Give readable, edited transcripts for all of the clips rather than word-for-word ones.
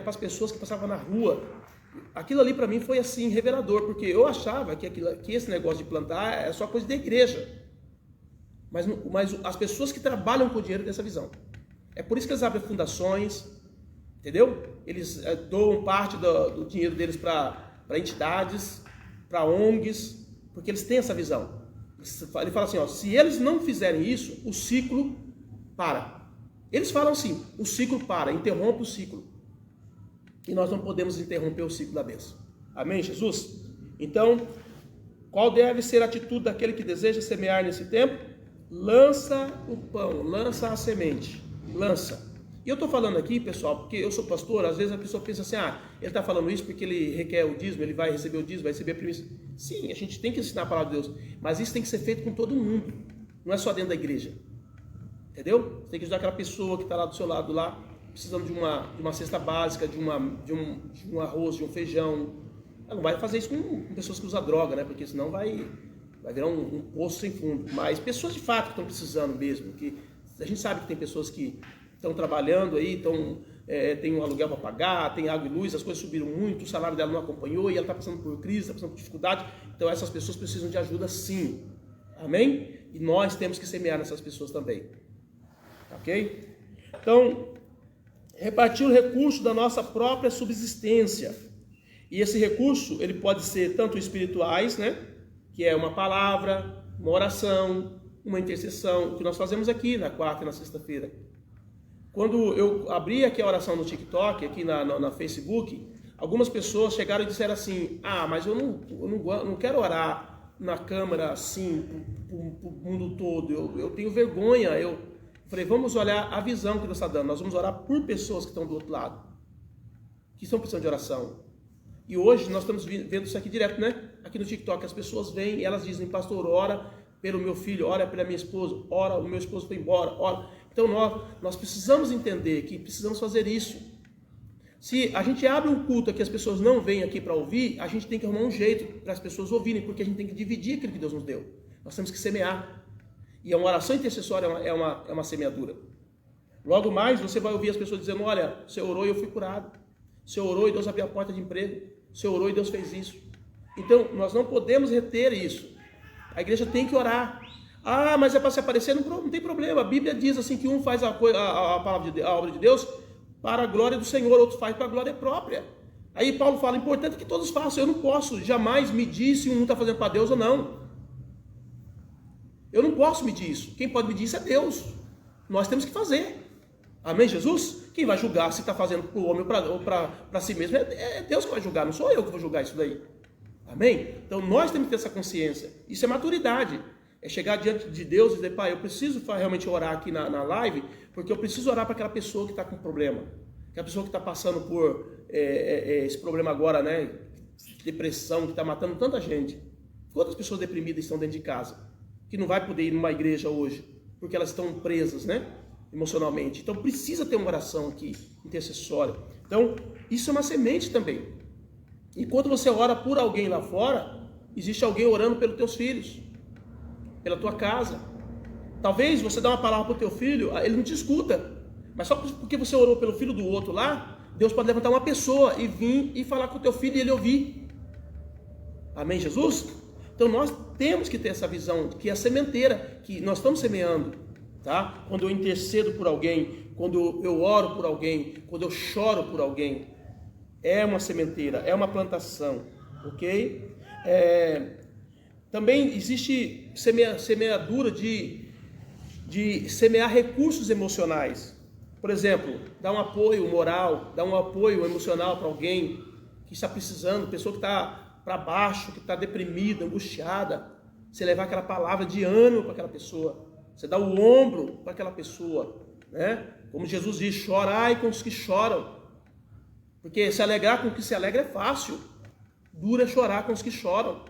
para as pessoas que passavam na rua. Aquilo ali para mim foi assim, revelador, porque eu achava que esse negócio de plantar é só coisa da igreja. Mas as pessoas que trabalham com o dinheiro têm essa visão. É por isso que eles abrem fundações, entendeu? Eles doam parte do dinheiro deles para entidades, para ONGs, porque eles têm essa visão. Ele fala assim, ó, se eles não fizerem isso, o ciclo para. Eles falam assim, o ciclo para, interrompe o ciclo. E nós não podemos interromper o ciclo da bênção. Amém, Jesus? Então, qual deve ser a atitude daquele que deseja semear nesse tempo? Lança o pão, lança a semente, lança. E eu estou falando aqui, pessoal, porque eu sou pastor, às vezes a pessoa pensa assim, ele está falando isso porque ele requer o dízimo, ele vai receber o dízimo, vai receber a primícia. Sim, a gente tem que ensinar a palavra de Deus, mas isso tem que ser feito com todo mundo, não é só dentro da igreja. Entendeu? Você tem que ajudar aquela pessoa que está lá do seu lado, lá, precisando de uma cesta básica, de um arroz, de um feijão. Ela não vai fazer isso com pessoas que usam droga, né? Porque senão vai virar um poço sem fundo. Mas pessoas de fato que estão precisando mesmo, que a gente sabe que tem pessoas que estão trabalhando aí, tem um aluguel para pagar, tem água e luz, as coisas subiram muito, o salário dela não acompanhou e ela está passando por crise, está passando por dificuldade. Então essas pessoas precisam de ajuda sim. Amém? E nós temos que semear nessas pessoas também. Ok? Então, repartir o recurso da nossa própria subsistência. E esse recurso, ele pode ser tanto espirituais, né? Que é uma palavra, uma oração, uma intercessão, o que nós fazemos aqui na quarta e na sexta-feira. Quando eu abri aqui a oração no TikTok, aqui na Facebook, algumas pessoas chegaram e disseram assim, mas eu não quero orar na câmera assim, para o mundo todo, eu tenho vergonha, eu falei, vamos olhar a visão que Deus está dando, nós vamos orar por pessoas que estão do outro lado, que estão precisando de oração. E hoje nós estamos vendo isso aqui direto, né? Aqui no TikTok, as pessoas vêm e elas dizem, pastor, ora pelo meu filho, ora pela minha esposa, ora, o meu esposo foi embora, ora. Então nós precisamos entender que precisamos fazer isso. Se a gente abre um culto que as pessoas não vêm aqui para ouvir, a gente tem que arrumar um jeito para as pessoas ouvirem, porque a gente tem que dividir aquilo que Deus nos deu. Nós temos que semear. E uma oração intercessória é uma semeadura. Logo mais, você vai ouvir as pessoas dizendo, olha, você orou e eu fui curado. Você orou e Deus abriu a porta de emprego. Você orou e Deus fez isso. Então, nós não podemos reter isso. A igreja tem que orar. Mas é para se aparecer? Não tem problema. A Bíblia diz assim que um faz a obra de Deus para a glória do Senhor, outro faz para a glória própria. Aí Paulo fala, importante que todos façam. Eu não posso jamais medir se um está fazendo para Deus ou não. Eu não posso medir isso. Quem pode medir isso é Deus. Nós temos que fazer. Amém, Jesus? Quem vai julgar se está fazendo para o homem ou para si mesmo é Deus que vai julgar, não sou eu que vou julgar isso daí. Amém? Então nós temos que ter essa consciência. Isso é maturidade. É chegar diante de Deus e dizer, pai, eu preciso realmente orar aqui na live, porque eu preciso orar para aquela pessoa que está com problema. Aquela pessoa que está passando por esse problema agora, né? Depressão, que está matando tanta gente. Quantas pessoas deprimidas estão dentro de casa? Que não vai poder ir numa igreja hoje, porque elas estão presas, né? Emocionalmente. Então precisa ter uma oração aqui, intercessória. Então, isso é uma semente também. E quando você ora por alguém lá fora, existe alguém orando pelos teus filhos, pela tua casa. Talvez você dá uma palavra para o teu filho, ele não te escuta, mas só porque você orou pelo filho do outro lá, Deus pode levantar uma pessoa e vir e falar com o teu filho e ele ouvir. Amém, Jesus? Então nós temos que ter essa visão, que é a sementeira, que nós estamos semeando, tá? Quando eu intercedo por alguém, quando eu oro por alguém, quando eu choro por alguém, é uma sementeira, é uma plantação, ok? Também existe semeadura de semear recursos emocionais. Por exemplo, dar um apoio moral, dar um apoio emocional para alguém que está precisando, pessoa que está para baixo, que está deprimida, angustiada. Você levar aquela palavra de ânimo para aquela pessoa. Você dá o ombro para aquela pessoa, né? Como Jesus diz, chorai com os que choram. Porque se alegrar com o que se alegra é fácil. Duro é chorar com os que choram.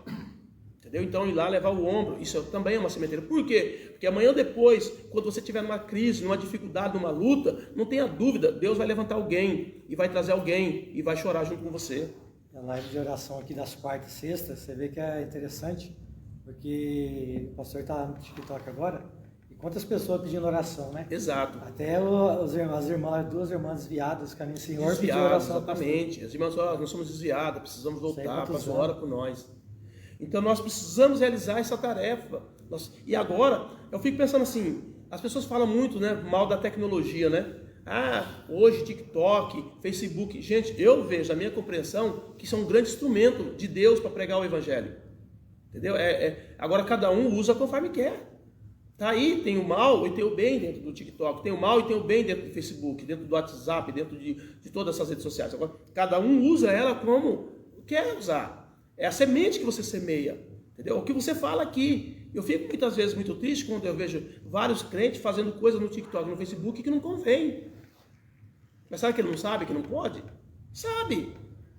Entendeu? Então ir lá levar o ombro, isso também é uma sementeira. Por quê? Porque amanhã ou depois, quando você estiver numa crise, numa dificuldade, numa luta, não tenha dúvida, Deus vai levantar alguém, e vai trazer alguém, e vai chorar junto com você. A live de oração aqui das quartas e sextas, você vê que é interessante, porque o pastor está no TikTok agora, e Quantas pessoas pedindo oração, né? Exato. Até as irmãs, duas irmãs desviadas, caminho do Senhor, pedindo oração. Exatamente. As irmãs, nós somos desviadas, precisamos voltar, pastor, ora por nós. Então nós precisamos realizar essa tarefa. E agora, eu fico pensando assim, as pessoas falam muito, né, mal da tecnologia, né? Ah, hoje TikTok, Facebook. Gente, eu vejo, a minha compreensão, que são um grande instrumento de Deus para pregar o Evangelho. Entendeu? Agora cada um usa conforme quer. Tá aí, tem o mal e tem o bem dentro do TikTok, tem o mal e tem o bem dentro do Facebook, dentro do WhatsApp, dentro de todas essas redes sociais. Agora, cada um usa ela como quer usar. É a semente que você semeia, entendeu? O que você fala aqui. Eu fico muitas vezes muito triste quando eu vejo vários crentes fazendo coisas no TikTok, no Facebook que não convém. Mas sabe que ele não sabe, que não pode? Sabe,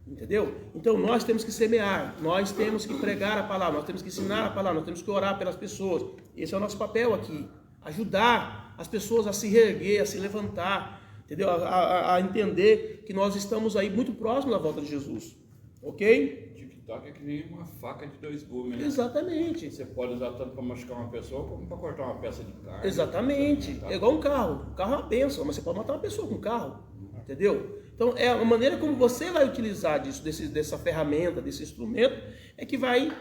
entendeu? Então nós temos que semear, nós temos que pregar a palavra, nós temos que ensinar a palavra, nós temos que orar pelas pessoas. Esse é o nosso papel aqui, ajudar as pessoas a se reerguer, a se levantar, entendeu? A entender que nós estamos aí muito próximos da volta de Jesus, ok? TikTok é que nem uma faca de dois gumes, né? Exatamente. Você pode usar tanto para machucar uma pessoa como para cortar uma peça de carne. Exatamente. É igual um carro. O carro é uma bênção, mas você pode matar uma pessoa com um carro. Entendeu? Então, é a maneira como você vai utilizar dessa ferramenta, desse instrumento, é que vai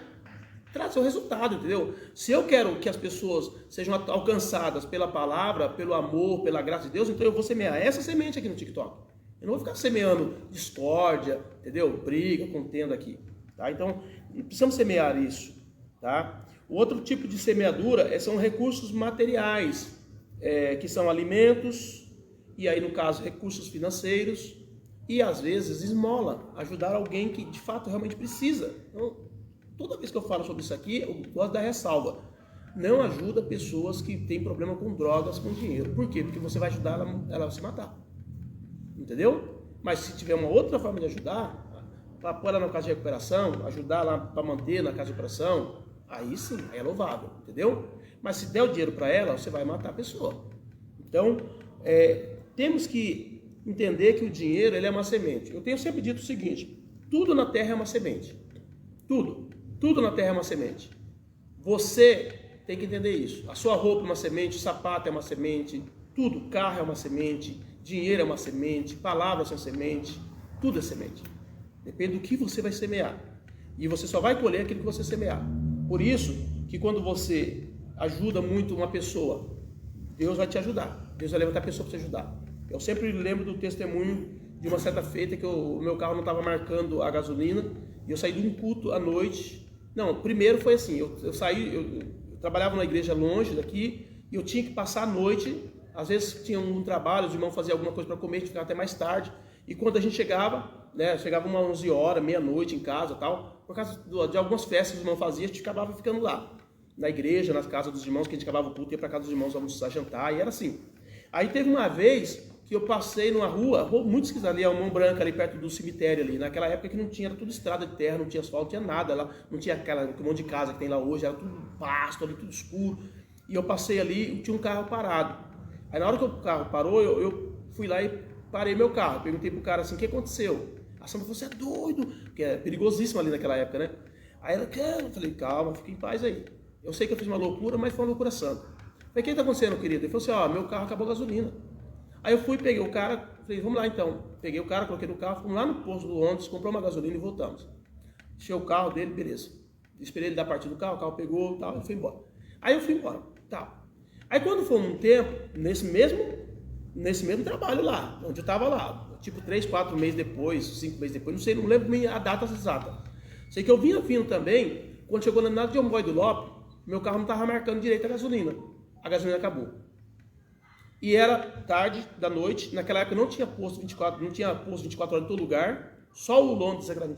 trazer o resultado, entendeu? Se eu quero que as pessoas sejam alcançadas pela palavra, pelo amor, pela graça de Deus, então eu vou semear essa semente aqui no TikTok. Eu não vou ficar semeando discórdia, entendeu? Briga, contenda aqui. Tá? Então, precisamos semear isso. Tá? O outro tipo de semeadura são recursos materiais, que são alimentos, e aí no caso recursos financeiros, e às vezes esmola, ajudar alguém que de fato realmente precisa. Então, toda vez que eu falo sobre isso aqui, eu gosto da ressalva. Não ajuda pessoas que têm problema com drogas, com dinheiro. Por quê? Porque você vai ajudar ela a se matar. Entendeu? Mas se tiver uma outra forma de ajudar, para pôr ela na casa de recuperação, ajudar lá para manter na casa de recuperação, aí sim, aí é louvável, entendeu? Mas se der o dinheiro para ela, você vai matar a pessoa. Então, temos que entender que o dinheiro ele é uma semente. Eu tenho sempre dito o seguinte, tudo na terra é uma semente. Tudo na terra é uma semente. Você tem que entender isso. A sua roupa é uma semente, o sapato é uma semente, tudo, carro é uma semente, dinheiro é uma semente, palavras são semente, tudo é semente. Depende do que você vai semear. E você só vai colher aquilo que você semear. Por isso que quando você ajuda muito uma pessoa, Deus vai te ajudar. Deus vai levantar a pessoa para te ajudar. Eu sempre lembro do testemunho de uma certa feita que o meu carro não estava marcando a gasolina e eu saí de um culto à noite. Não, primeiro foi assim, eu saí, eu trabalhava numa igreja longe daqui e eu tinha que passar a noite. Às vezes tinha um trabalho, os irmãos faziam alguma coisa para comer, a gente ficava até mais tarde. E quando a gente chegava, né, chegava umas 11 horas, meia-noite em casa e tal, por causa de algumas festas que os irmãos faziam, a gente acabava ficando lá, na igreja, na casa dos irmãos, que a gente acabava o culto, ia para casa dos irmãos almoçar, jantar, e era assim. Aí teve uma vez que eu passei numa rua muito esquisita, ali, a Mão Branca, ali perto do cemitério ali, naquela época que não tinha, era tudo estrada de terra, não tinha asfalto, não tinha nada lá, não tinha aquele monte de casa que tem lá hoje, era tudo pasto ali, tudo escuro. E eu passei ali e tinha um carro parado. Aí na hora que o carro parou, eu fui lá e parei meu carro. Perguntei pro cara assim, o que aconteceu? A Sandra falou, você é doido? Porque é perigosíssimo ali naquela época, né? Aí ela, eu falei, calma, fica em paz aí. Eu sei que eu fiz uma loucura, mas foi uma loucura santa. Falei, o que tá acontecendo, querido? Ele falou assim, meu carro acabou a gasolina. Aí eu fui, peguei o cara, falei, vamos lá então. Peguei o cara, coloquei no carro, fomos lá no posto do ônibus, comprou uma gasolina e voltamos. Encheu o carro dele, beleza. Esperei ele dar partida do carro, o carro pegou, tal, e foi embora. Aí eu fui embora, tal. Aí quando foi um tempo, nesse mesmo trabalho lá, onde eu estava lá, tipo 3, 4 meses depois, 5 meses depois, não sei, não lembro a data exata. Sei que eu vinha vindo também, quando chegou na nada de Omói do Lopes, meu carro não estava marcando direito a gasolina acabou. E era tarde da noite, naquela época não tinha posto 24 horas em todo lugar, só o Londres